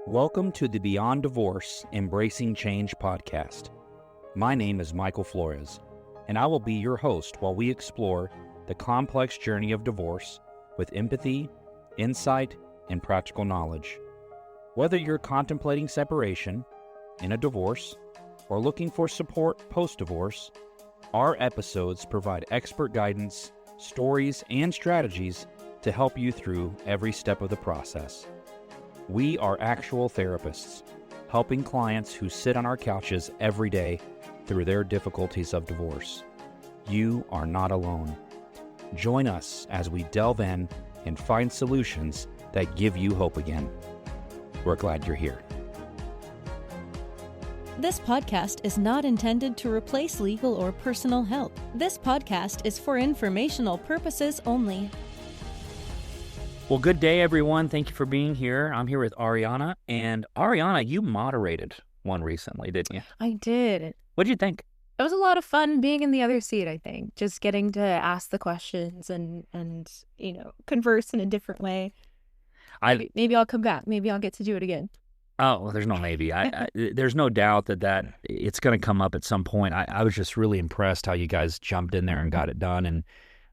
Welcome to the Beyond Divorce Embracing Change podcast. My name is Michael Flores, and I will be your host while we explore the complex journey of divorce with empathy, insight, and practical knowledge. Whether you're contemplating separation, in a divorce, or looking for support post-divorce, our episodes provide expert guidance, stories, and strategies to help you through every step of the process. We are actual therapists, helping clients who sit on our couches every day through their difficulties of divorce. You are not alone. Join us as we delve in and find solutions that give you hope again. We're glad you're here. This podcast is not intended to replace legal or personal help. This podcast is for informational purposes only. Well, good day, everyone. Thank you for being here. I'm here with Arrianna. And Arrianna, you moderated one recently, didn't you? I did. What did you think? It was a lot of fun being in the other seat, I think. Just getting to ask the questions and converse in a different way. Maybe I'll come back. Maybe I'll get to do it again. Oh, well, there's no maybe. There's no doubt that it's going to come up at some point. I was just really impressed how you guys jumped in there and got it done. And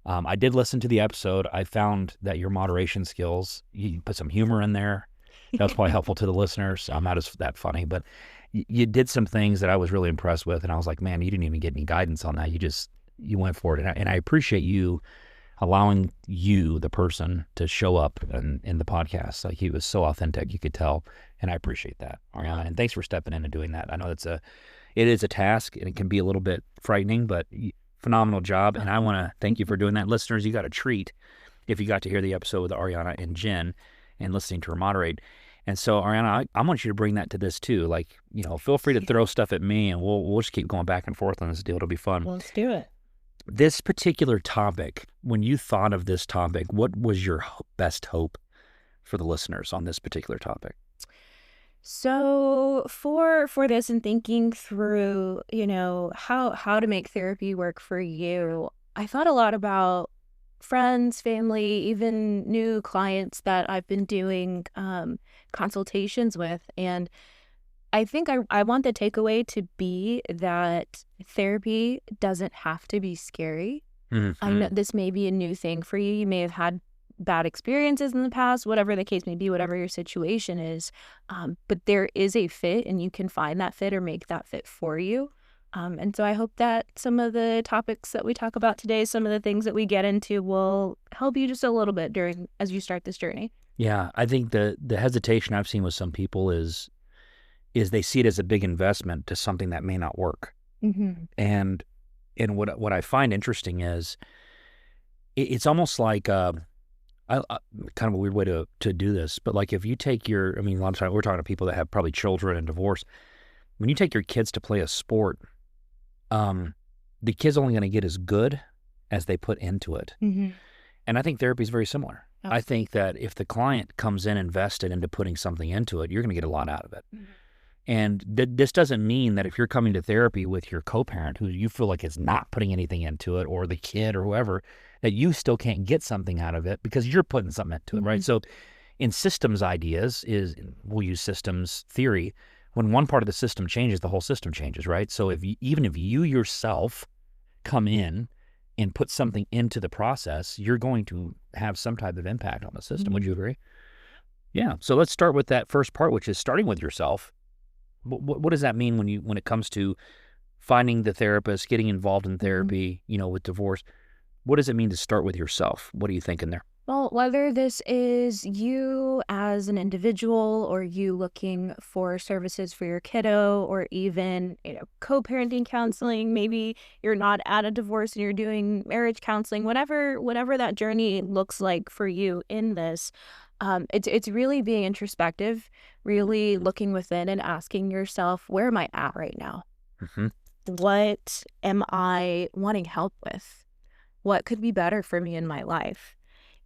I did listen to the episode. I found that your moderation skills, you put some humor in there. That was probably helpful to the listeners. I'm not that funny, but you did some things that I was really impressed with. And I was like, man, you didn't even get any guidance on that. You went for it. And I appreciate you allowing you, the person, to show up in the podcast. Like, he was so authentic, you could tell. And I appreciate that, Arrianna. And thanks for stepping in and doing that. I know it is a task, and it can be a little bit frightening, but phenomenal job, and I want to thank you for doing that. Listeners, you got a treat if you got to hear the episode with Arrianna and Jen and listening to her moderate. And so, Arrianna, I want you to bring that to this too. Like, feel free to throw stuff at me, and we'll just keep going back and forth on this deal. It'll be fun. Let's do it. This particular topic, when you thought of this topic, what was your best hope for the listeners on this particular topic? So for this and thinking through, how to make therapy work for you, I thought a lot about friends, family, even new clients that I've been doing consultations with. And I think I want the takeaway to be that therapy doesn't have to be scary. Mm-hmm. I know this may be a new thing for you. You may have had bad experiences in the past, whatever the case may be, whatever your situation is. But there is a fit, and you can find that fit or make that fit for you. And so I hope that some of the topics that we talk about today, some of the things that we get into, will help you just a little bit as you start this journey. Yeah, I think the hesitation I've seen with some people is they see it as a big investment to something that may not work. Mm-hmm. And what I find interesting is it's almost like kind of a weird way to do this, but like if you take a lot of times we're talking to people that have probably children and divorce. When you take your kids to play a sport, the kid's only going to get as good as they put into it. Mm-hmm. And I think therapy is very similar. Absolutely. I think that if the client comes in invested into putting something into it, you're going to get a lot out of it. Mm-hmm. And this doesn't mean that if you're coming to therapy with your co-parent who you feel like is not putting anything into it, or the kid or whoever, that you still can't get something out of it because you're putting something into it, right? So in systems ideas we'll use systems theory. When one part of the system changes, the whole system changes, right? So even if you yourself come in and put something into the process, you're going to have some type of impact on the system. Mm-hmm. Would you agree? Yeah. So let's start with that first part, which is starting with yourself. What does that mean when it comes to finding the therapist, getting involved in therapy, with divorce? What does it mean to start with yourself? What are you thinking there? Well, whether this is you as an individual, or you looking for services for your kiddo, or even, co-parenting counseling, maybe you're not at a divorce and you're doing marriage counseling, whatever that journey looks like for you in this, it's really being introspective, really looking within and asking yourself, where am I at right now? Mm-hmm. What am I wanting help with? What could be better for me in my life?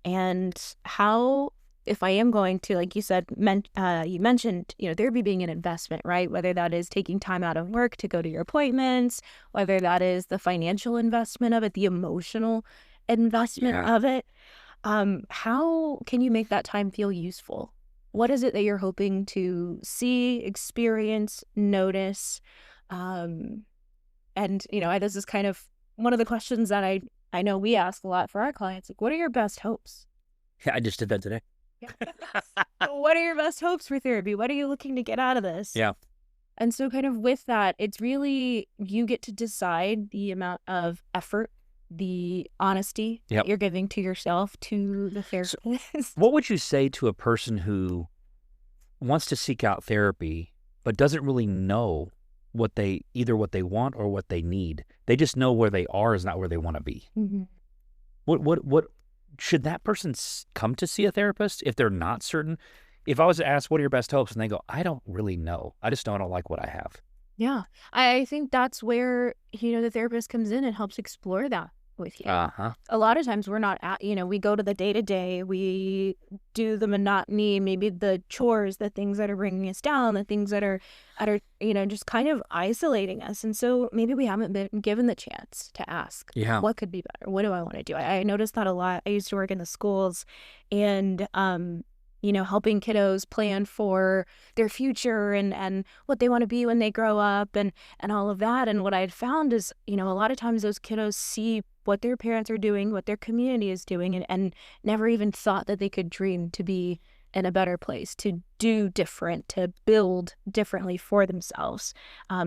And how, if I am going to, like you said, you mentioned, therapy being an investment, right? Whether that is taking time out of work to go to your appointments, whether that is the financial investment of it, the emotional investment of it. How can you make that time feel useful? What is it that you're hoping to see, experience, notice? And, this is kind of one of the questions that I know we ask a lot for our clients. Like, what are your best hopes? Yeah, I just did that today. What are your best hopes for therapy? What are you looking to get out of this? Yeah. And so kind of with that, it's really, you get to decide the amount of effort, the honesty that you're giving to yourself, to the therapist. So what would you say to a person who wants to seek out therapy, but doesn't really know either what they want or what they need? They just know where they are is not where they want to be. Mm-hmm. What should that person come to see a therapist if they're not certain? If I was to ask, what are your best hopes? And they go, I don't really know. I just know I don't like what I have. Yeah. I think that's where, the therapist comes in and helps explore that with you. A lot of times we're not we go to the day-to-day, we do the monotony, maybe the chores, the things that are bringing us down, the things that are just kind of isolating us. And so maybe we haven't been given the chance to ask, what could be better? What do I want to do? I noticed that a lot. I used to work in the schools, and helping kiddos plan for their future and what they want to be when they grow up and all of that. And what I had found is, a lot of times those kiddos see what their parents are doing, what their community is doing, and never even thought that they could dream to be in a better place, to do different, to build differently for themselves.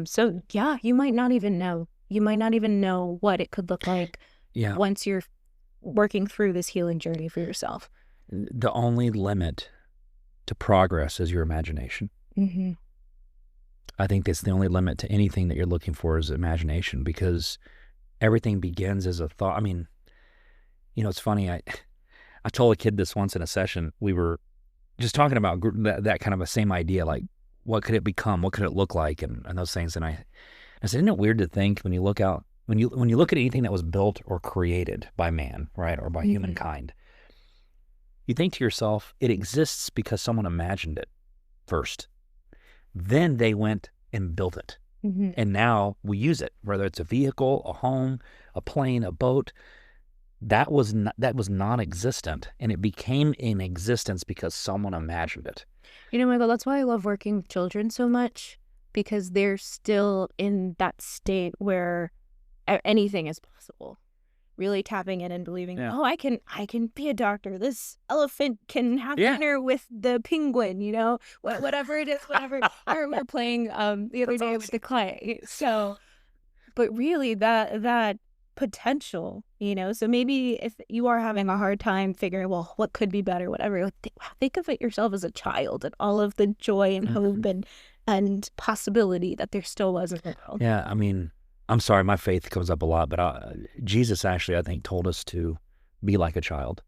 So yeah, you might not even know. You might not even know what it could look like once you're working through this healing journey for yourself. The only limit to progress is your imagination. Mm-hmm. I think that's the only limit to anything that you're looking for is imagination, because everything begins as a thought. I mean, it's funny. I told a kid this once in a session. We were just talking about that kind of a same idea, like what could it become? What could it look like? And those things. And I said, isn't it weird to think when you look out, when you look at anything that was built or created by man, right, or by humankind, you think to yourself, it exists because someone imagined it first. Then they went and built it. Mm-hmm. And now we use it, whether it's a vehicle, a home, a plane, a boat. That was non-existent, and it became in existence because someone imagined it. Michael, that's why I love working with children so much, because they're still in that state where anything is possible. Really tapping in and believing, I can be a doctor. This elephant can have dinner with the penguin, whatever it is, whatever. I remember playing the other day with the client. So, but really that potential, so maybe if you are having a hard time figuring, well, what could be better, whatever, think of it yourself as a child and all of the joy and hope and possibility that there still was in the world. Yeah, I mean, I'm sorry, my faith comes up a lot, but Jesus actually, I think, told us to be like a child.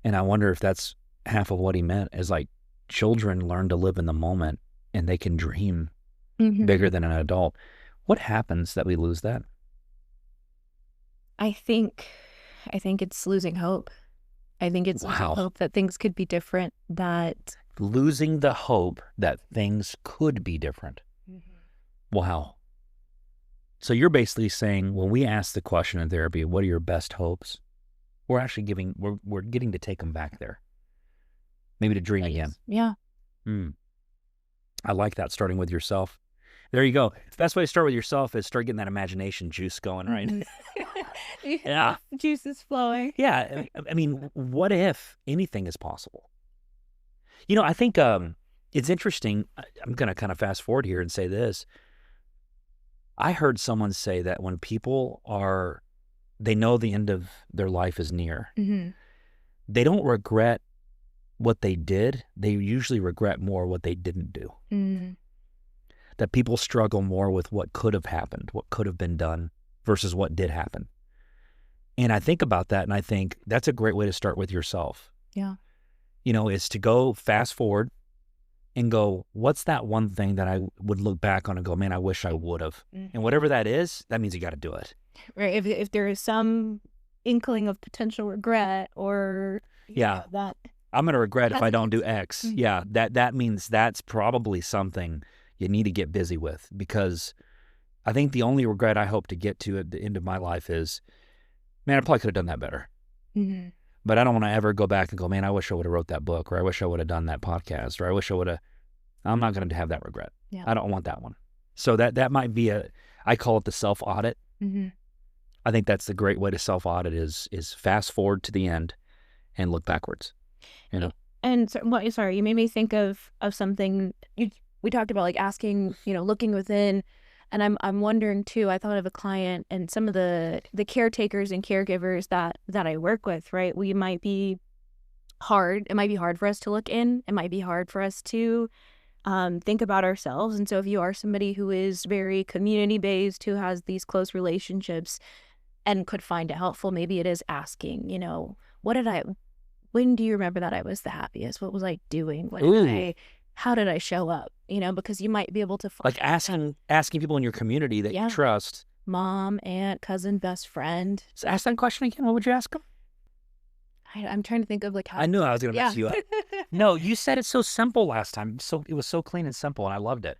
And I wonder if that's half of what he meant, is like children learn to live in the moment and they can dream bigger than an adult. What happens that we lose that? I think it's losing hope. I think it's losing hope that things could be different, losing the hope that things could be different. Wow. So you're basically saying, when we ask the question in therapy, what are your best hopes? We're actually we're getting to take them back there. Maybe to dream again. Yeah. I like that, starting with yourself. There you go. The best way to start with yourself is start getting that imagination juice going, right? Yeah. Juice is flowing. Yeah. I mean, what if anything is possible? I think it's interesting. I'm going to kind of fast forward here and say this. I heard someone say that when people they know the end of their life is near, they don't regret what they did. They usually regret more what they didn't do. That people struggle more with what could have happened, what could have been done versus what did happen. And I think about that and I think that's a great way to start with yourself. Yeah. Is to go fast forward and go, what's that one thing that I would look back on and go, man, I wish I would have. And whatever that is, that means you got to do it. Right. If there is some inkling of potential regret or that I'm going to regret if I don't do X. Yeah, that means that's probably something you need to get busy with, because I think the only regret I hope to get to at the end of my life is man, I probably could have done that better. Mm-hmm. But I don't want to ever go back and go, man, I wish I would have wrote that book, or I wish I would have done that podcast, or I wish I would have. I'm not going to have that regret. Yeah. I don't want that one. So that might be I call it the self-audit. Mm-hmm. I think that's the great way to self-audit is fast forward to the end and look backwards, you know? And sorry, you made me think of something we talked about, like asking, looking within. And I'm wondering too, I thought of a client and some of the caretakers and caregivers that I work with, right? It might be hard for us to look in. It might be hard for us to think about ourselves. And so if you are somebody who is very community-based, who has these close relationships and could find it helpful, maybe it is asking, when do you remember that I was the happiest? What was I doing? How did I show up? Because you might be able to find, like asking people in your community that you trust. Mom, aunt, cousin, best friend. So ask that question again. What would you ask them? I'm trying to think of how. I knew I was going to mess you up. No, you said it so simple last time. So it was so clean and simple, and I loved it.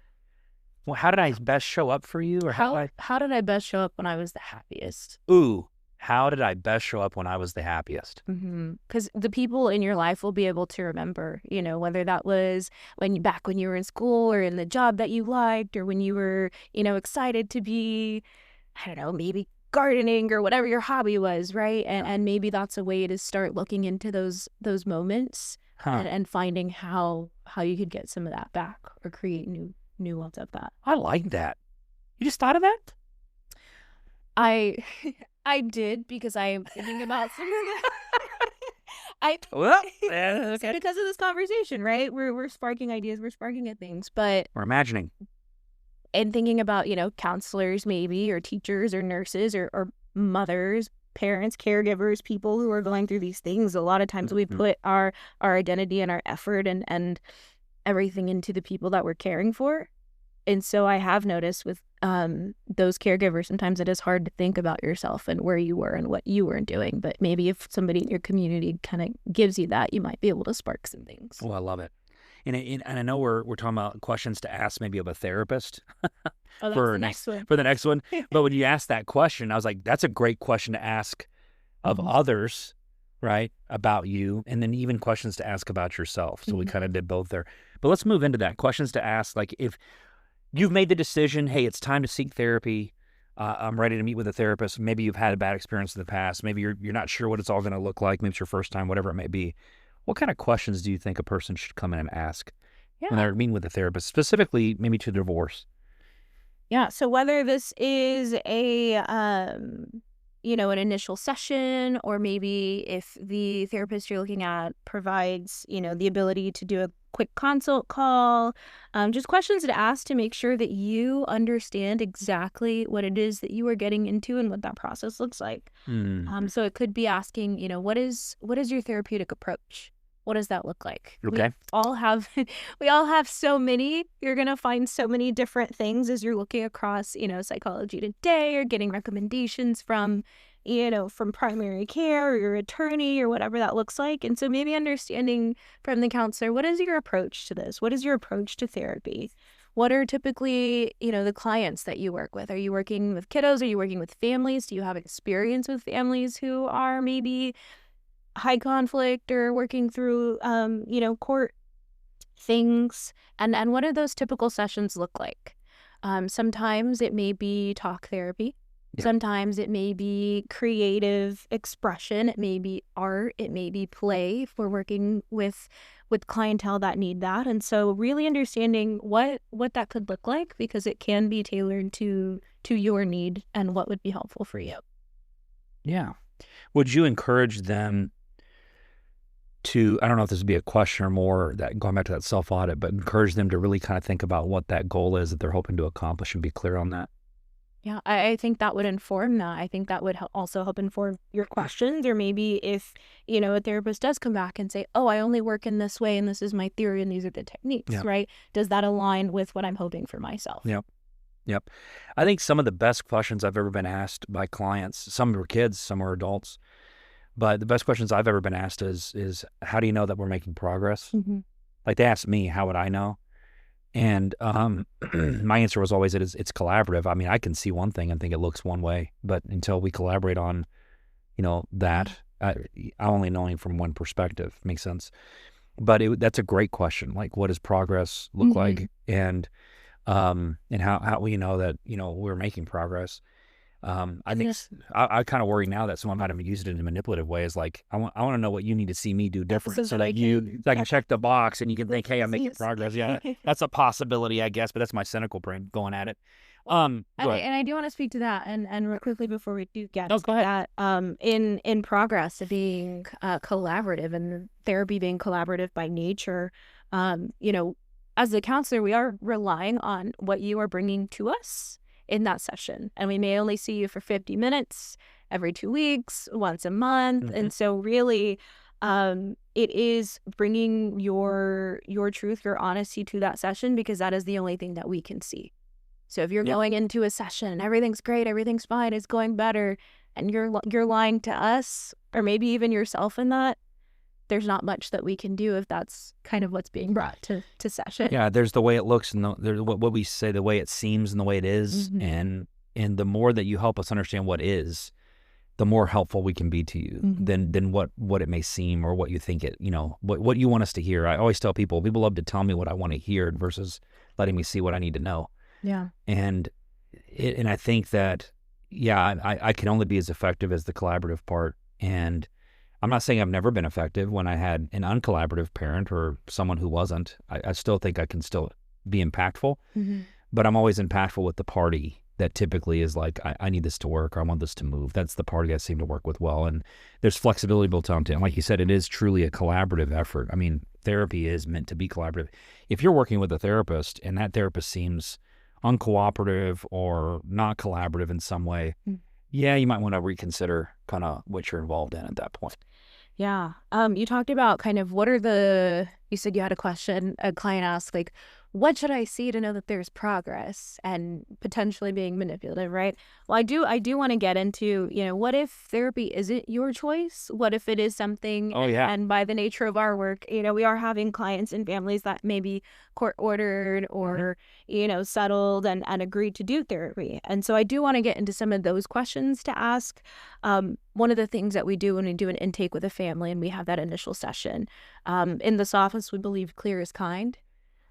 Well, how did I best show up for you? Or how did I best show up when I was the happiest? Ooh, how did I best show up when I was the happiest? Because the people in your life will be able to remember, whether that was back when you were in school or in the job that you liked, or when you were, excited to be, I don't know, maybe gardening or whatever your hobby was, right? And maybe that's a way to start looking into those moments and finding how you could get some of that back or create new ones of that. I like that. You just thought of that? I did, because I am thinking about some of that. Okay. Because of this conversation, right? We're sparking ideas, we're sparking at things, but we're imagining. And thinking about, counselors maybe, or teachers or nurses or mothers, parents, caregivers, people who are going through these things. A lot of times we put our identity and our effort and everything into the people that we're caring for. And so I have noticed with those caregivers, sometimes it is hard to think about yourself and where you were and what you weren't doing. But maybe if somebody in your community kind of gives you that, you might be able to spark some things. Oh, I love it. And I know we're talking about questions to ask maybe of a therapist for the next one. For the next one. But when you asked that question, I was like, that's a great question to ask of others, right, about you, and then even questions to ask about yourself. So we kind of did both there. But let's move into that. Questions to ask, like if you've made the decision, hey, it's time to seek therapy. I'm ready to meet with a therapist. Maybe you've had a bad experience in the past. Maybe you're not sure what it's all going to look like. Maybe it's your first time, whatever it may be. What kind of questions do you think a person should come in and ask when they're meeting with a therapist, specifically maybe to divorce? Yeah. So whether this is an initial session, or maybe if the therapist you're looking at provides, the ability to do a quick consult call, just questions to ask to make sure that you understand exactly what it is that you are getting into and what that process looks like. So it could be asking, what is your therapeutic approach? What does that look like? Okay. We all have so many. You're going to find so many different things as you're looking across, Psychology Today, or getting recommendations from primary care or your attorney or whatever that looks like. And so maybe understanding from the counselor, what is your approach to this? What is your approach to therapy? What are typically, the clients that you work with? Are you working with kiddos? Are you working with families? Do you have experience with families who are maybe high conflict or working through, court things? And what do those typical sessions look like? Sometimes it may be talk therapy. Yeah. Sometimes it may be creative expression. It may be art. It may be play if we're working with clientele that need that. And so really understanding what that could look like, because it can be tailored to your need and what would be helpful for you. Yeah. Would you encourage them to, I don't know if this would be a question or more, that going back to that self-audit, but encourage them to really kind of think about what that goal is that they're hoping to accomplish and be clear on that? Yeah, I think that would inform that. I think that would also help inform your questions. Or maybe if, a therapist does come back and say, oh, I only work in this way and this is my theory and these are the techniques, right? Does that align with what I'm hoping for myself? Yep. I think some of the best questions I've ever been asked by clients, some were kids, some were adults, but the best questions I've ever been asked is how do you know that we're making progress? Like they asked me, how would I know? And my answer was always it's collaborative. I mean, I can see one thing and think it looks one way, but until we collaborate on, that. I only knowing from one perspective makes sense. But that's a great question. Like, what does progress look like? And how we know that, we're making progress. I think I kind of worry now that someone might have used it in a manipulative way. Is like, I want to know what you need to see me do different so that I can check the box and you can think, hey, I'm making progress. Yeah, that's a possibility, I guess, but that's my cynical brain going at it. And I do want to speak to that and real quickly before we do get to that, in progress of being collaborative and therapy being collaborative by nature, as a counselor, we are relying on what you are bringing to us in that session. And we may only see you for 50 minutes every 2 weeks, once a month. Mm-hmm. And so really, it is bringing your truth, your honesty to that session, because that is the only thing that we can see. So if you're going into a session and everything's great, everything's fine, it's going better, and you're lying to us, or maybe even yourself in that, there's not much that we can do if that's kind of what's being brought to session. Yeah, there's the way it looks and there's what we say, the way it seems and the way it is. Mm-hmm. And the more that you help us understand what is, the more helpful we can be to you than what it may seem or what you think it, what you want us to hear. I always tell people love to tell me what I want to hear versus letting me see what I need to know. Yeah. And I think that, I can only be as effective as the collaborative part. And I'm not saying I've never been effective when I had an uncollaborative parent or someone who wasn't. I still think I can still be impactful, but I'm always impactful with the party that typically is like, I need this to work, or I want this to move. That's the party I seem to work with well. And there's flexibility built onto it. And like you said, it is truly a collaborative effort. I mean, therapy is meant to be collaborative. If you're working with a therapist and that therapist seems uncooperative or not collaborative in some way, you might want to reconsider kind of what you're involved in at that point. Yeah. You talked about kind of you said you had a question, a client asked, like, what should I see to know that there's progress, and potentially being manipulative, right? Well, I do want to get into, what if therapy isn't your choice? What if it is something, and by the nature of our work, we are having clients and families that may be court ordered or, settled and agreed to do therapy. And so I do want to get into some of those questions to ask. One of the things that we do when we do an intake with a family and we have that initial session, in this office, we believe clear is kind.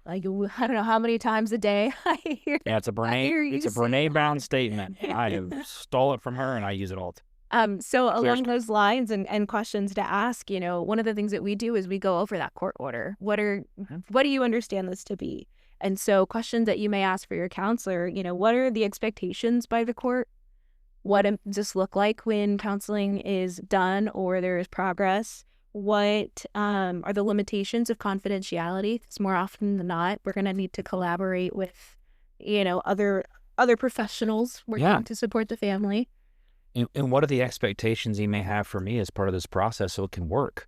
Like, I don't know how many times a day I hear. Yeah, it's a Brene Brown statement. I have stole it from her and I use it all the time. So along those lines and questions to ask, one of the things that we do is we go over that court order. What do you understand this to be? And so questions that you may ask for your counselor, what are the expectations by the court? What does this look like when counseling is done or there is progress? What are the limitations of confidentiality? Because more often than not, we're going to need to collaborate with, other professionals working to support the family. And what are the expectations you may have for me as part of this process so it can work?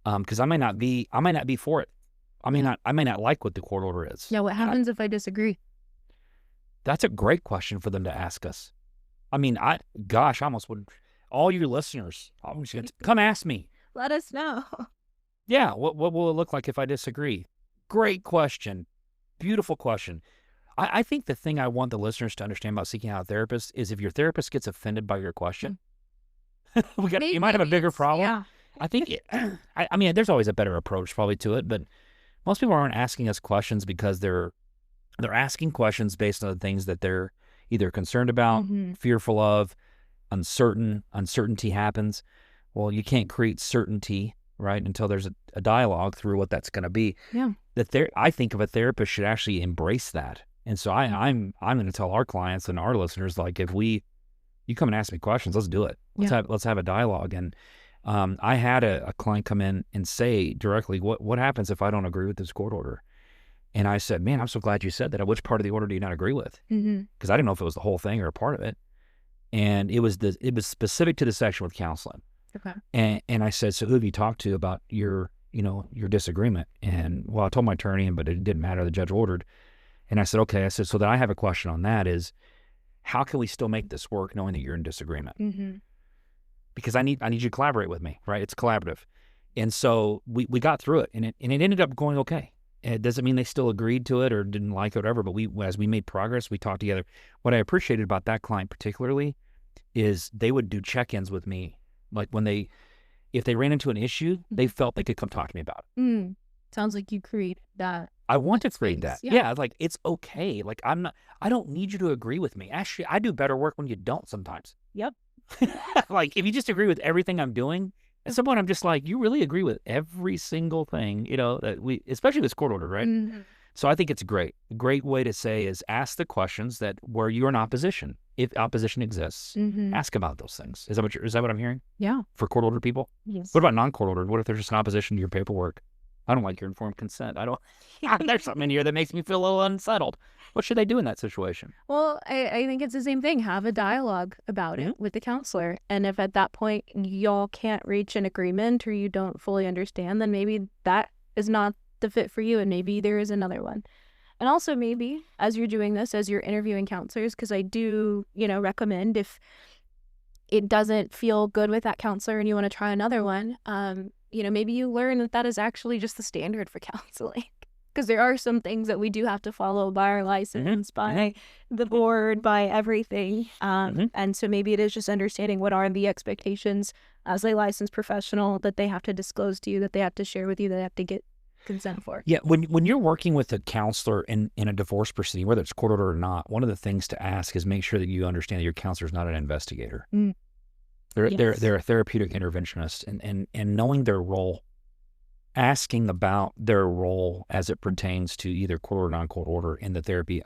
Because I may not be for it. I may not like what the court order is. Yeah. What happens if I disagree? That's a great question for them to ask us. I mean, I almost would. All your listeners, come ask me. Let us know. Yeah, what will it look like if I disagree? Great question. Beautiful question. I think the thing I want the listeners to understand about seeking out a therapist is if your therapist gets offended by your question, you might have a bigger problem. Yeah. I think, I mean, there's always a better approach probably to it, but most people aren't asking us questions because they're asking questions based on the things that they're either concerned about, fearful of, uncertainty happens. Well, you can't create certainty, right, until there's a dialogue through what that's going to be. Yeah. I think of a therapist should actually embrace that. And so I'm going to tell our clients and our listeners, like, you come and ask me questions, let's do it. Let's have a dialogue. And I had a client come in and say directly, what happens if I don't agree with this court order? And I said, man, I'm so glad you said that. Which part of the order do you not agree with? Because I didn't know if it was the whole thing or a part of it. And it was specific to the section with counseling. Okay. And I said, so who have you talked to about your disagreement? And well, I told my attorney, but it didn't matter. The judge ordered. And I said, okay. I said, so then I have a question on that is, how can we still make this work knowing that you're in disagreement? Because I need you to collaborate with me, right? It's collaborative. And so we got through it and it ended up going okay. It doesn't mean they still agreed to it or didn't like it or whatever, but as we made progress, we talked together. What I appreciated about that client particularly is they would do check-ins with me Like if they ran into an issue, they felt they could come talk to me about it. Sounds like you created that. I want to create that. Yeah. Yeah, like it's okay. Like I don't need you to agree with me. Actually, I do better work when you don't sometimes. Yep. Like if you just agree with everything I'm doing, at some point I'm just like, you really agree with every single thing, that especially this court order, right? So I think it's great. A great way to say is ask the questions that where you're in opposition. If opposition exists, ask about those things. Is that what I'm hearing? Yeah. For court order people? Yes. What about non-court ordered? What if there's just an opposition to your paperwork? I don't like your informed consent. There's something in here that makes me feel a little unsettled. What should they do in that situation? Well, I think it's the same thing. Have a dialogue about it with the counselor. And if at that point y'all can't reach an agreement or you don't fully understand, then maybe that is not the fit for you and maybe there is another one. And also maybe as you're doing this, as you're interviewing counselors, because I do, recommend if it doesn't feel good with that counselor and you want to try another one, maybe you learn that is actually just the standard for counseling. Because there are some things that we do have to follow by our license, by the board, by everything. And so maybe it is just understanding what are the expectations as a licensed professional that they have to disclose to you, that they have to share with you, that they have to get consent for. Yeah, when you're working with a counselor in a divorce proceeding, whether it's court order or not, one of the things to ask is make sure that you understand that your counselor is not an investigator. They're a therapeutic interventionist, and knowing their role, asking about their role as it pertains to either court or non-court order in the therapy.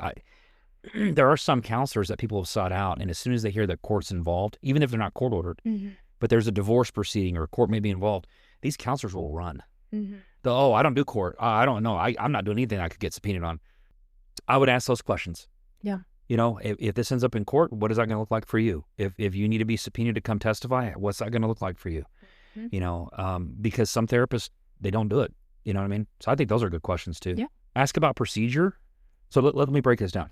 There are some counselors that people have sought out, and as soon as they hear that court's involved, even if they're not court ordered, but there's a divorce proceeding or a court may be involved, these counselors will run. I don't do court. I don't know. I'm not doing anything I could get subpoenaed on. I would ask those questions. Yeah. If this ends up in court, what is that going to look like for you? If you need to be subpoenaed to come testify, what's that going to look like for you? Because some therapists, they don't do it. You know what I mean? So I think those are good questions too. Yeah. Ask about procedure. So let me break this down.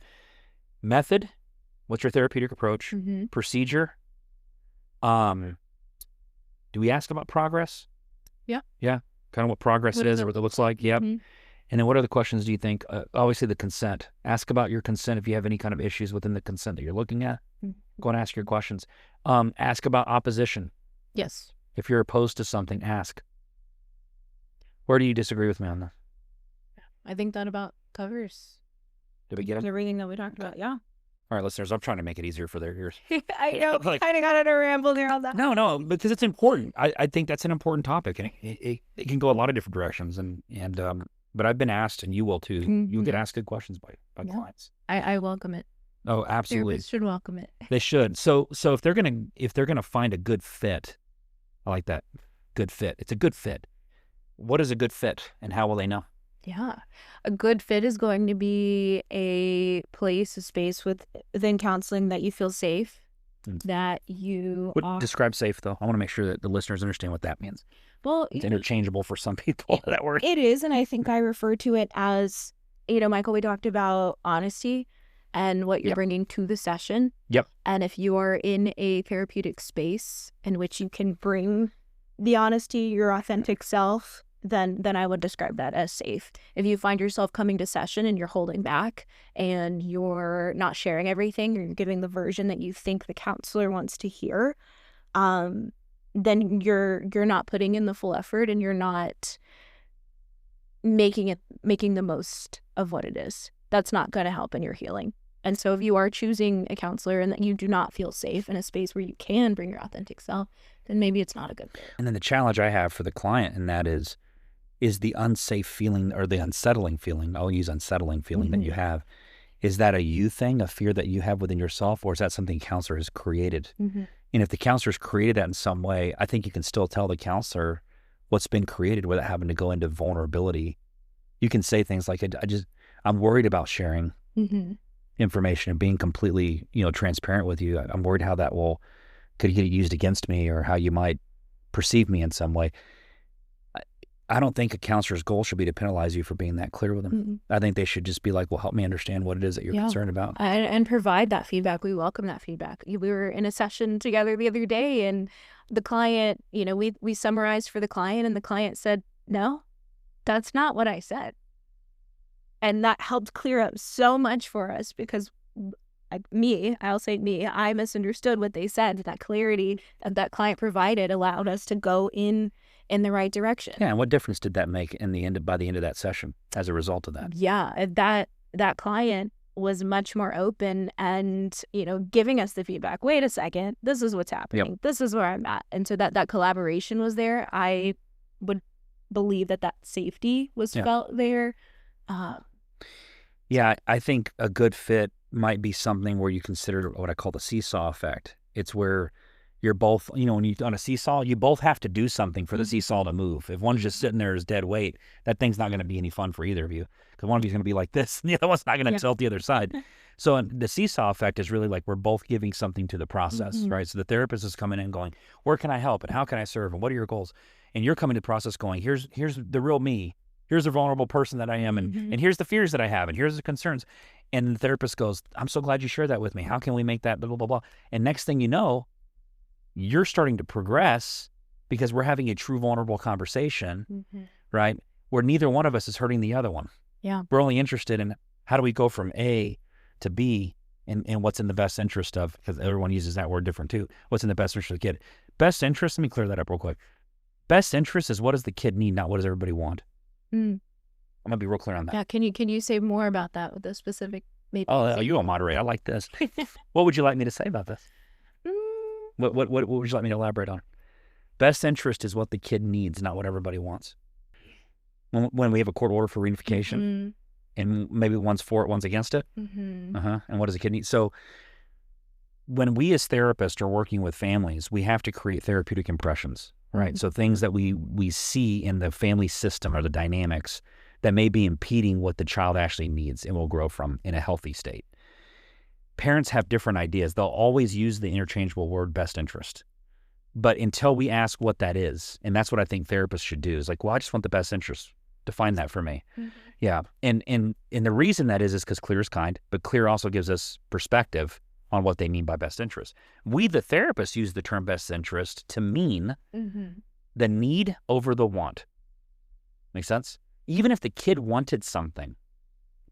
Method, what's your therapeutic approach? Procedure. Do we ask about progress? Yeah. Yeah. Kind of what progress is or what it looks like. Yep. And then what other questions do you think? Obviously the consent. Ask about your consent if you have any kind of issues within the consent that you're looking at. Go and ask your questions. Ask about opposition. Yes. If you're opposed to something, ask. Where do you disagree with me on that? I think that about covers. Did we get it? Everything that we talked about, yeah. All right, listeners, I'm trying to make it easier for their ears. I know, kind of got on a ramble there on that. No, because it's important. I think that's an important topic, and it can go a lot of different directions. But I've been asked, and you will too. You'll get asked good questions by clients. I welcome it. Oh, absolutely. Therapists should welcome it. They should. So if they're gonna find a good fit, I like that. Good fit. It's a good fit. What is a good fit, and how will they know? Yeah. A good fit is going to be a place, a space within counseling that you feel safe, that you Describe safe, though. I want to make sure that the listeners understand what that means. Well, it's interchangeable for some people, that word. It is, and I think I refer to it as, Michael, we talked about honesty and what you're bringing to the session. Yep. And if you are in a therapeutic space in which you can bring the honesty, your authentic self, then I would describe that as safe. If you find yourself coming to session and you're holding back and you're not sharing everything, or you're giving the version that you think the counselor wants to hear, then you're not putting in the full effort and you're not making the most of what it is. That's not going to help in your healing. And so if you are choosing a counselor and that you do not feel safe in a space where you can bring your authentic self, then maybe it's not a good fit. And then the challenge I have for the client in that is the unsafe feeling or the unsettling feeling. I'll use unsettling feeling that you have. Is that a you thing, a fear that you have within yourself, or is that something a counselor has created? And if the counselor's created that in some way, I think you can still tell the counselor what's been created without having to go into vulnerability. You can say things like, I'm worried about sharing information and being completely, transparent with you. I'm worried how that could get used against me, or how you might perceive me in some way. I don't think a counselor's goal should be to penalize you for being that clear with them. I think they should just be like, well, help me understand what it is that you're concerned about. And provide that feedback. We welcome that feedback. We were in a session together the other day, and the client, we summarized for the client, and the client said, no, that's not what I said. And that helped clear up so much for us, because I'll say me, I misunderstood what they said. That clarity that client provided allowed us to go in the right direction. Yeah, and what difference did that make by the end of that session as a result of that? Yeah, that client was much more open and, giving us the feedback. Wait a second, this is what's happening. Yep. This is where I'm at. And so that collaboration was there. I would believe that safety was felt there. Yeah, I think a good fit might be something where you consider what I call the seesaw effect. It's where you're both, when you're on a seesaw, you both have to do something for the seesaw to move. If one's just sitting there as dead weight, that thing's not going to be any fun for either of you, because one of you's going to be like this, and the other one's not going to tilt the other side. So the seesaw effect is really like we're both giving something to the process, right? So the therapist is coming in going, where can I help, and how can I serve, and what are your goals? And you're coming to the process going, here's the real me. Here's the vulnerable person that I am, and here's the fears that I have, and here's the concerns. And the therapist goes, I'm so glad you shared that with me. How can we make that blah, blah, blah, blah. And next thing you know, you're starting to progress because we're having a true vulnerable conversation, right? Where neither one of us is hurting the other one. Yeah. We're only interested in how do we go from A to B and what's in the best interest of, because everyone uses that word different too, what's in the best interest of the kid. Best interest, let me clear that up real quick. Best interest is what does the kid need, not what does everybody want. I'm going to be real clear on that. Yeah, can you say more about that with a specific maybe? Oh, you a moderate. I like this. What would you like me to say about this? What would you like me to elaborate on? Best interest is what the kid needs, not what everybody wants. When we have a court order for reunification, and maybe one's for it, one's against it, and what does the kid need? So when we as therapists are working with families, we have to create therapeutic impressions, right? So things that we see in the family system or the dynamics that may be impeding what the child actually needs and will grow from in a healthy state. Parents have different ideas. They'll always use the interchangeable word best interest. But until we ask what that is, and that's what I think therapists should do, is like, well, I just want the best interest. Define that for me. Yeah. And the reason that is because CLEAR is kind, but CLEAR also gives us perspective on what they mean by best interest. We, the therapists, use the term best interest to mean the need over the want. Make sense? Even if the kid wanted something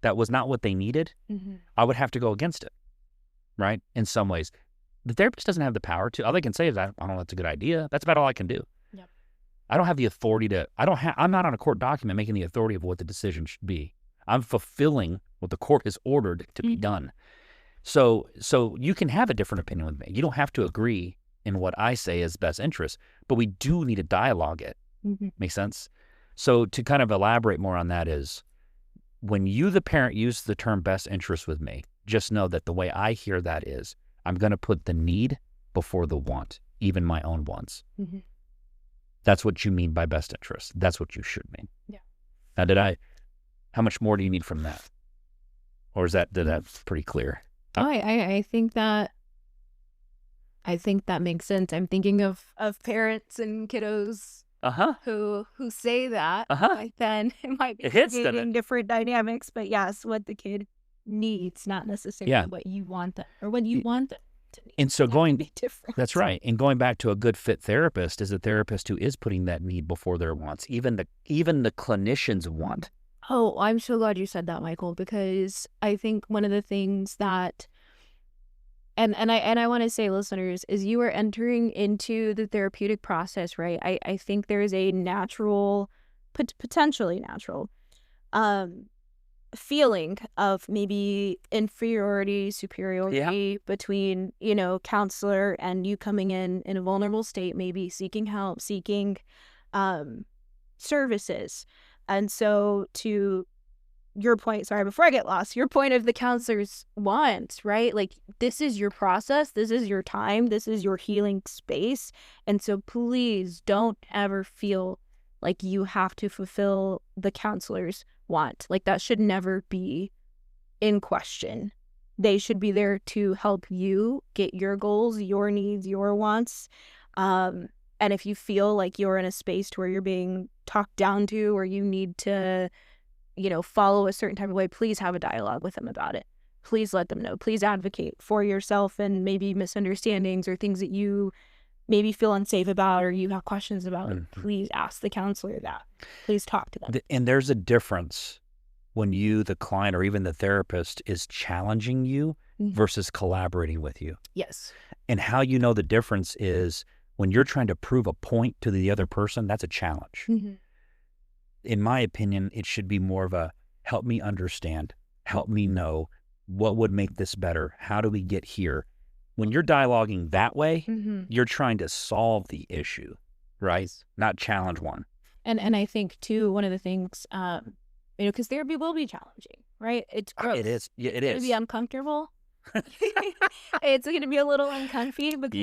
that was not what they needed, I would have to go against it, right? In some ways. The therapist doesn't have the power to. All they can say is, I don't know, that's a good idea. That's about all I can do. Yep. I don't have the authority to, I'm not on a court document making the authority of what the decision should be. I'm fulfilling what the court has ordered to be done. So you can have a different opinion with me. You don't have to agree in what I say is best interest, but we do need to dialogue it. Make sense? So to kind of elaborate more on that is, when you, the parent, use the term best interest with me, just know that the way I hear that is, I'm going to put the need before the want, even my own wants. That's what you mean by best interest. That's what you should mean. Yeah. Now, how much more do you need from that? Or is that pretty clear? Oh, I think that makes sense. I'm thinking of parents and kiddos who say that. Like then it might be creating different dynamics, but yes, what the kid needs, not necessarily what you want them or what you want them to need. And so different. That's right. And going back to a good fit therapist is a therapist who is putting that need before their wants, even the clinicians want. Oh, I'm so glad you said that, Michael, because I think one of the things that, and I want to say, listeners, is you are entering into the therapeutic process, right? I think there is a natural, potentially natural, feeling of maybe inferiority, superiority between, counselor and you coming in a vulnerable state, maybe seeking help, seeking services. And so to your point, sorry, before I get lost, your point of the counselor's want, right? Like, this is your process, this is your time, this is your healing space. And so please don't ever feel like you have to fulfill the counselor's want. Like, that should never be in question. They should be there to help you get your goals, your needs, your wants. And if you feel like you're in a space to where you're being talked down to, or you need to, follow a certain type of way, please have a dialogue with them about it. Please let them know. Please advocate for yourself and maybe misunderstandings or things that you maybe feel unsafe about or you have questions about. Please ask the counselor that. Please talk to them. And there's a difference when you, the client, or even the therapist is challenging you versus collaborating with you. Yes. And how you know the difference is when you're trying to prove a point to the other person, that's a challenge. In my opinion, it should be more of a help me understand, help me know what would make this better. How do we get here? When you're dialoguing that way, you're trying to solve the issue, right? Not challenge one. And I think too, one of the things, because therapy will be challenging, right? It's growth. It is. Yeah, it It's is. going to be uncomfortable. It's going to be a little uncomfy because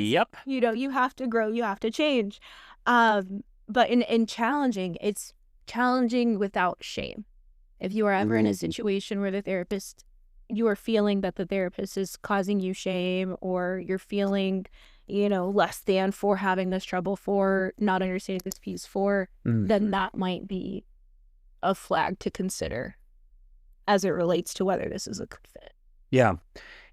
you have to grow, you have to change. But in challenging, it's challenging without shame. If you are ever in a situation where you are feeling that the therapist is causing you shame, or you're feeling, less than for having this trouble, for not understanding this piece, then that might be a flag to consider as it relates to whether this is a good fit. Yeah.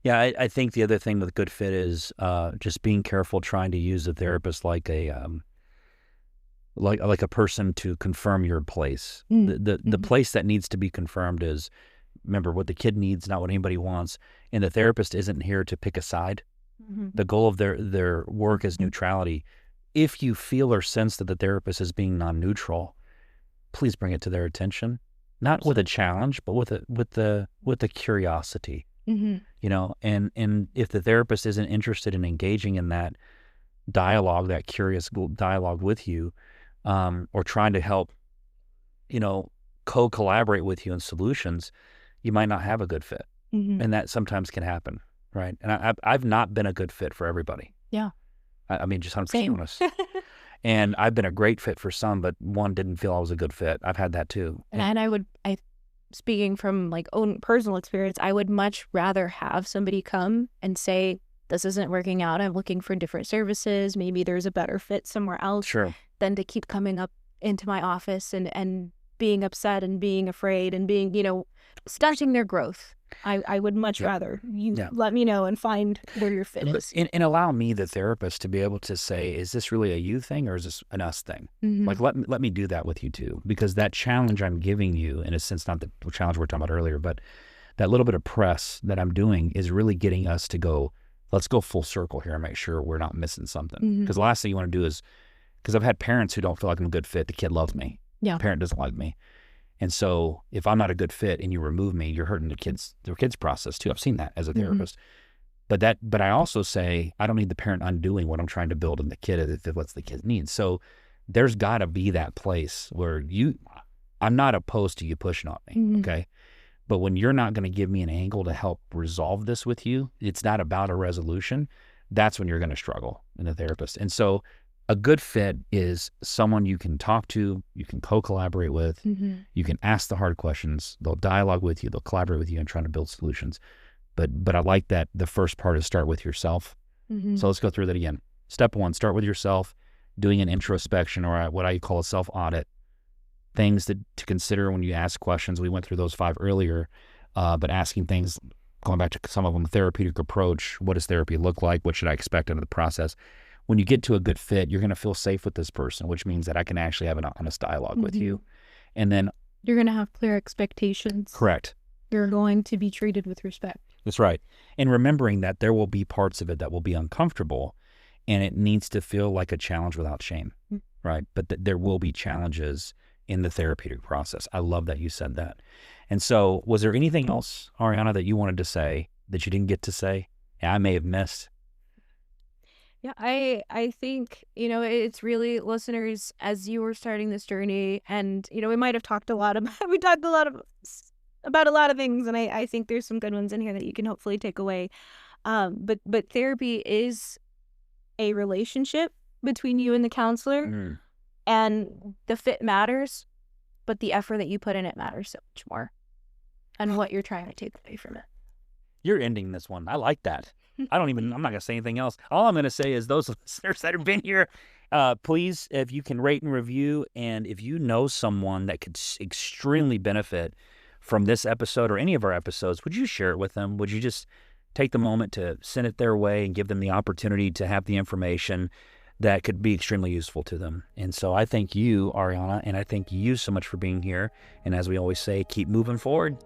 Yeah, I think the other thing with good fit is just being careful trying to use a therapist like a like a person to confirm your place. The place that needs to be confirmed is, remember, what the kid needs, not what anybody wants. And the therapist isn't here to pick a side. The goal of their work is neutrality. If you feel or sense that the therapist is being non-neutral, please bring it to their attention. Not with a challenge, but with a curiosity. And if the therapist isn't interested in engaging in that dialogue, that curious dialogue with you, or trying to help, co-collaborate with you in solutions, you might not have a good fit. And that sometimes can happen, right? And I've not been a good fit for everybody. Yeah. I mean, just 100% honest. And I've been a great fit for some, but one didn't feel I was a good fit. I've had that too. And speaking from own personal experience, I would much rather have somebody come and say, this isn't working out, I'm looking for different services, maybe there's a better fit somewhere else, sure, than to keep coming up into my office and being upset and being afraid and being, stunting their growth. I would much rather you let me know and find where your fit is. And allow me, the therapist, to be able to say, is this really a you thing or is this an us thing? Let me do that with you too, because that challenge I'm giving you, in a sense, not the challenge we were talking about earlier, but that little bit of press that I'm doing is really getting us to go, let's go full circle here and make sure we're not missing something. Because the last thing you want to do is, because I've had parents who don't feel like I'm a good fit. The kid loves me. The parent doesn't like me. And so if I'm not a good fit and you remove me, you're hurting their kids process too. I've seen that as a therapist. But I also say, I don't need the parent undoing what I'm trying to build in the kid if what's the kid's needs. So there's got to be that place where I'm not opposed to you pushing on me, okay? But when you're not going to give me an angle to help resolve this with you, it's not about a resolution, that's when you're going to struggle in a therapist. And so a good fit is someone you can talk to, you can co-collaborate with, you can ask the hard questions, they'll dialogue with you, they'll collaborate with you and trying to build solutions. But I like that the first part is start with yourself. So let's go through that again. Step 1, start with yourself, doing an introspection, or what I call a self-audit. Things to consider when you ask questions. We went through those 5 earlier, but asking things, going back to some of them, therapeutic approach, what does therapy look like? What should I expect out of the process? When you get to a good fit, you're going to feel safe with this person, which means that I can actually have an honest dialogue with you. And then you're going to have clear expectations. Correct. You're going to be treated with respect. That's right. And remembering that there will be parts of it that will be uncomfortable, and it needs to feel like a challenge without shame, right? But there will be challenges in the therapeutic process. I love that you said that. And so was there anything else, Arrianna, that you wanted to say that you didn't get to say? I may have missed. Yeah, I think, it's really, listeners, as you were starting this journey, and, we might have talked about a lot of things, and I think there's some good ones in here that you can hopefully take away. But therapy is a relationship between you and the counselor, and the fit matters, but the effort that you put in it matters so much more, and what you're trying to take away from it. You're ending this one. I like that. I'm not going to say anything else. All I'm going to say is those listeners that have been here, please, if you can rate and review, and if you know someone that could extremely benefit from this episode or any of our episodes, would you share it with them? Would you just take the moment to send it their way and give them the opportunity to have the information that could be extremely useful to them? And so I thank you, Arrianna, and I thank you so much for being here. And as we always say, keep moving forward.